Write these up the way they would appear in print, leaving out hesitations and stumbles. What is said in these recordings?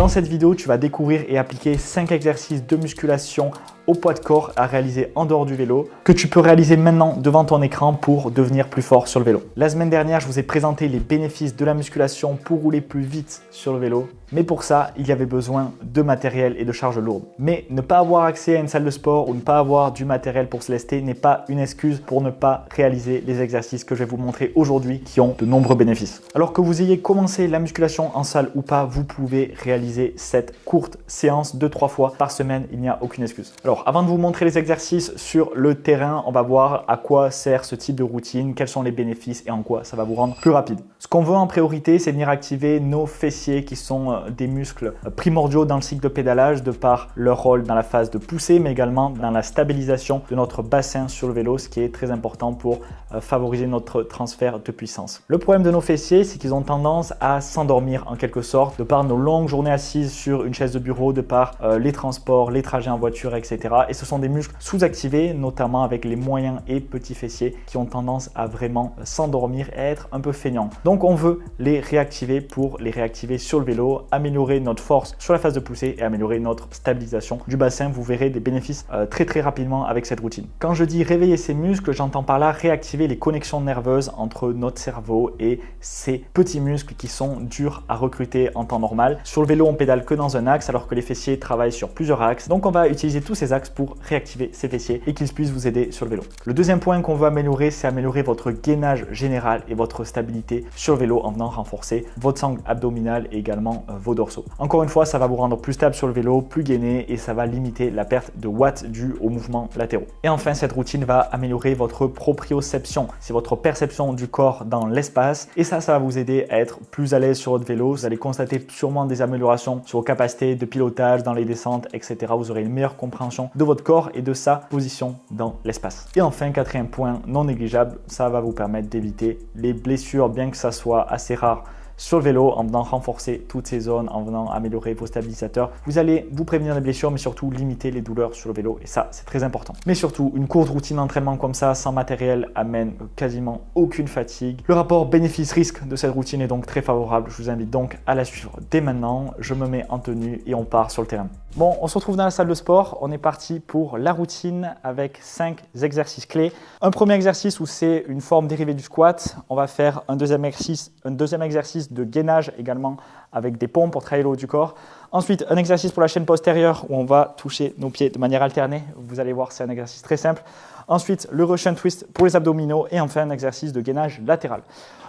Dans cette vidéo, tu vas découvrir et appliquer 5 exercices de musculation au poids de corps à réaliser en dehors du vélo que tu peux réaliser maintenant devant ton écran pour devenir plus fort sur le vélo. La semaine dernière, je vous ai présenté les bénéfices de la musculation pour rouler plus vite sur le vélo. Mais pour ça, il y avait besoin de matériel et de charges lourdes. Mais ne pas avoir accès à une salle de sport ou ne pas avoir du matériel pour se lester n'est pas une excuse pour ne pas réaliser les exercices que je vais vous montrer aujourd'hui qui ont de nombreux bénéfices. Alors que vous ayez commencé la musculation en salle ou pas, vous pouvez réaliser cette courte séance 2-3 fois par semaine. Il n'y a aucune excuse. Alors, avant de vous montrer les exercices sur le terrain, on va voir à quoi sert ce type de routine, quels sont les bénéfices et en quoi ça va vous rendre plus rapide. Ce qu'on veut en priorité, c'est venir activer nos fessiers qui sont des muscles primordiaux dans le cycle de pédalage de par leur rôle dans la phase de poussée, mais également dans la stabilisation de notre bassin sur le vélo, ce qui est très important pour favoriser notre transfert de puissance. Le problème de nos fessiers, c'est qu'ils ont tendance à s'endormir en quelque sorte de par nos longues journées assises sur une chaise de bureau, de par les transports, les trajets en voiture, etc. Et ce sont des muscles sous-activés, notamment avec les moyens et petits fessiers qui ont tendance à vraiment s'endormir et à être un peu feignants. Donc on veut les réactiver pour les réactiver sur le vélo, améliorer notre force sur la phase de poussée et améliorer notre stabilisation du bassin. Vous verrez des bénéfices très rapidement avec cette routine. Quand je dis réveiller ces muscles, j'entends par là réactiver les connexions nerveuses entre notre cerveau et ces petits muscles qui sont durs à recruter en temps normal. Sur le vélo, on pédale que dans un axe alors que les fessiers travaillent sur plusieurs axes. Donc on va utiliser tous ces axes pour réactiver ces fessiers et qu'ils puissent vous aider sur le vélo. Le deuxième point qu'on veut améliorer, c'est améliorer votre gainage général et votre stabilité sur le vélo en venant renforcer votre sangle abdominale et également vos dorsaux. Encore une fois, ça va vous rendre plus stable sur le vélo, plus gainé et ça va limiter la perte de watts due aux mouvements latéraux. Et enfin, cette routine va améliorer votre proprioception. C'est votre perception du corps dans l'espace et ça va vous aider à être plus à l'aise sur votre vélo. Vous allez constater sûrement des améliorations sur vos capacités de pilotage dans les descentes, etc. Vous aurez une meilleure compréhension de votre corps et de sa position dans l'espace. Et enfin, quatrième point non négligeable, ça va vous permettre d'éviter les blessures, bien que ça soit assez rare sur le vélo, en venant renforcer toutes ces zones, en venant améliorer vos stabilisateurs. Vous allez vous prévenir des blessures, mais surtout limiter les douleurs sur le vélo. Et ça, c'est très important. Mais surtout, une courte routine d'entraînement comme ça, sans matériel, amène quasiment aucune fatigue. Le rapport bénéfice-risque de cette routine est donc très favorable. Je vous invite donc à la suivre dès maintenant. Je me mets en tenue et on part sur le terrain. Bon, on se retrouve dans la salle de sport. On est parti pour la routine avec 5 exercices clés. Un premier exercice où c'est une forme dérivée du squat. On va faire un deuxième exercice de gainage également avec des pompes pour travailler le haut du corps. Ensuite, un exercice pour la chaîne postérieure où on va toucher nos pieds de manière alternée. Vous allez voir, c'est un exercice très simple. Ensuite, le Russian twist pour les abdominaux et enfin un exercice de gainage latéral.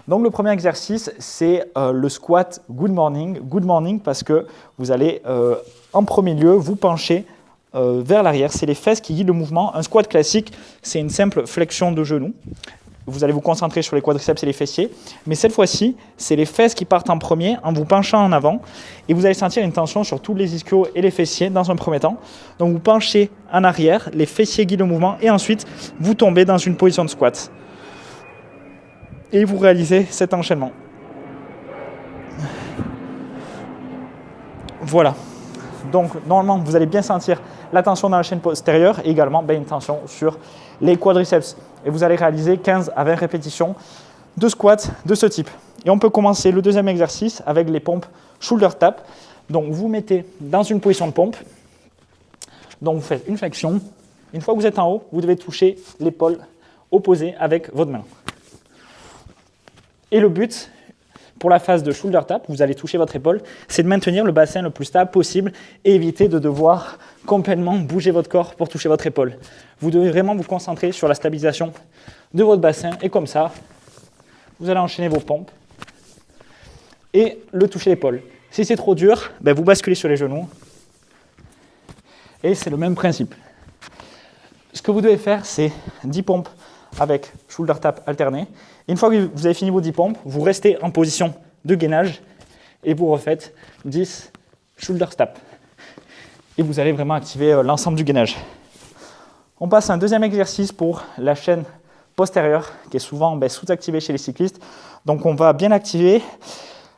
Donc le premier exercice, c'est le squat good morning. Good morning parce que vous allez en premier lieu vous pencher vers l'arrière. C'est les fesses qui guident le mouvement. Un squat classique, c'est une simple flexion de genoux. Vous allez vous concentrer sur les quadriceps et les fessiers. Mais cette fois-ci, c'est les fesses qui partent en premier en vous penchant en avant. Et vous allez sentir une tension sur tous les ischios et les fessiers dans un premier temps. Donc vous penchez en arrière, les fessiers guident le mouvement et ensuite vous tombez dans une position de squat. Et vous réalisez cet enchaînement. Voilà. Donc normalement, vous allez bien sentir la tension dans la chaîne postérieure et également une tension sur les quadriceps. Et vous allez réaliser 15 à 20 répétitions de squat de ce type. Et on peut commencer le deuxième exercice avec les pompes shoulder tap. Donc vous mettez dans une position de pompe. Donc vous faites une flexion. Une fois que vous êtes en haut, vous devez toucher l'épaule opposée avec votre main. Et le but, pour la phase de shoulder tap, vous allez toucher votre épaule, c'est de maintenir le bassin le plus stable possible et éviter de devoir complètement bouger votre corps pour toucher votre épaule. Vous devez vraiment vous concentrer sur la stabilisation de votre bassin et comme ça, vous allez enchaîner vos pompes et le toucher l'épaule. Si c'est trop dur, vous basculez sur les genoux et c'est le même principe. Ce que vous devez faire, c'est 10 pompes avec shoulder tap alterné. Et une fois que vous avez fini vos 10 pompes, vous restez en position de gainage et vous refaites 10 shoulder tap. Et vous allez vraiment activer l'ensemble du gainage. On passe à un deuxième exercice pour la chaîne postérieure qui est souvent sous-activée chez les cyclistes. Donc on va bien activer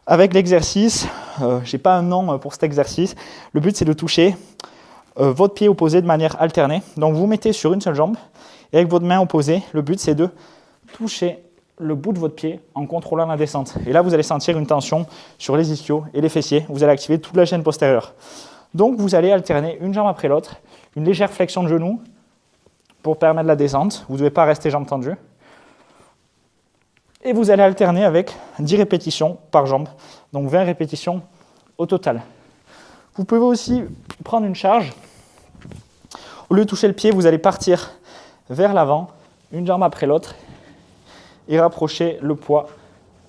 avec l'exercice. Je n'ai pas un nom pour cet exercice. Le but c'est de toucher votre pied opposé de manière alternée. Donc vous mettez sur une seule jambe et avec votre main opposée, le but c'est de toucher le bout de votre pied en contrôlant la descente. Et là, vous allez sentir une tension sur les ischios et les fessiers. Vous allez activer toute la chaîne postérieure. Donc, vous allez alterner une jambe après l'autre, une légère flexion de genou pour permettre la descente. Vous ne devez pas rester jambes tendues. Et vous allez alterner avec 10 répétitions par jambe, donc 20 répétitions au total. Vous pouvez aussi prendre une charge. Au lieu de toucher le pied, vous allez partir vers l'avant, une jambe après l'autre, et rapprocher le poids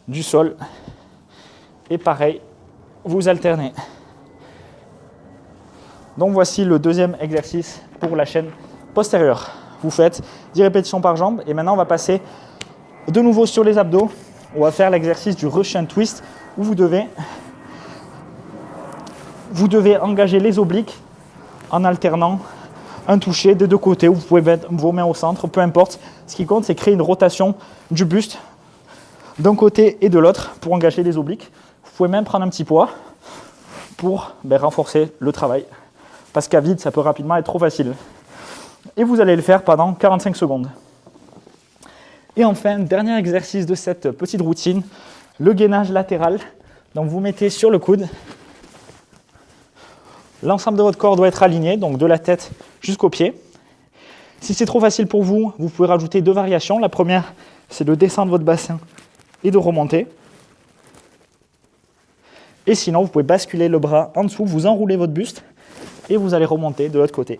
du sol. Et pareil, vous alternez. Donc voici le deuxième exercice pour la chaîne postérieure. Vous faites 10 répétitions par jambe, et maintenant on va passer de nouveau sur les abdos. On va faire l'exercice du Russian twist où vous devez engager les obliques en alternant un toucher des deux côtés, où vous pouvez mettre vos mains au centre, peu importe. Ce qui compte, c'est créer une rotation du buste d'un côté et de l'autre pour engager les obliques. Vous pouvez même prendre un petit poids pour renforcer le travail, parce qu'à vide, ça peut rapidement être trop facile. Et vous allez le faire pendant 45 secondes. Et enfin, dernier exercice de cette petite routine, le gainage latéral. Donc vous mettez sur le coude. L'ensemble de votre corps doit être aligné, donc de la tête jusqu'aux pieds. Si c'est trop facile pour vous, vous pouvez rajouter 2 variations. La première, c'est de descendre votre bassin et de remonter. Et sinon, vous pouvez basculer le bras en dessous, vous enroulez votre buste et vous allez remonter de l'autre côté.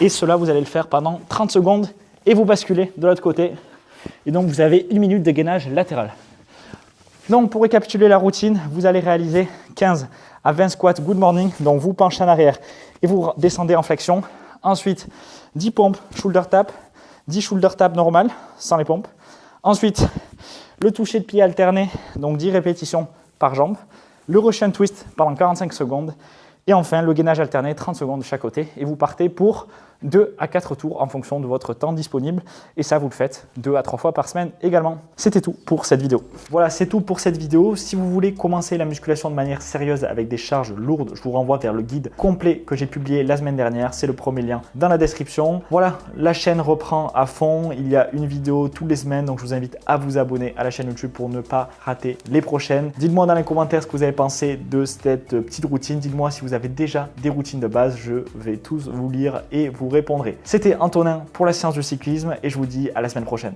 Et cela, vous allez le faire pendant 30 secondes et vous basculez de l'autre côté. Et donc, vous avez 1 minute de gainage latéral. Donc, pour récapituler la routine, vous allez réaliser 15 à 20 squats good morning. Donc, vous penchez en arrière et vous descendez en flexion. Ensuite, 10 pompes shoulder tap, 10 shoulder tap normal, sans les pompes. Ensuite, le toucher de pied alterné, donc 10 répétitions par jambe. Le Russian twist pendant 45 secondes. Et enfin, le gainage alterné, 30 secondes de chaque côté. Et vous partez pour 2 à 4 tours en fonction de votre temps disponible. Et ça, vous le faites 2 à 3 fois par semaine également. C'était tout pour cette vidéo. Voilà, c'est tout pour cette vidéo. Si vous voulez commencer la musculation de manière sérieuse avec des charges lourdes, je vous renvoie vers le guide complet que j'ai publié la semaine dernière. C'est le premier lien dans la description. Voilà, la chaîne reprend à fond. Il y a une vidéo toutes les semaines. Donc, je vous invite à vous abonner à la chaîne YouTube pour ne pas rater les prochaines. Dites-moi dans les commentaires ce que vous avez pensé de cette petite routine. Dites-moi si vous avez déjà des routines de base. Je vais tous vous lire et vous répondrai. C'était Antonin pour la science du cyclisme et je vous dis à la semaine prochaine.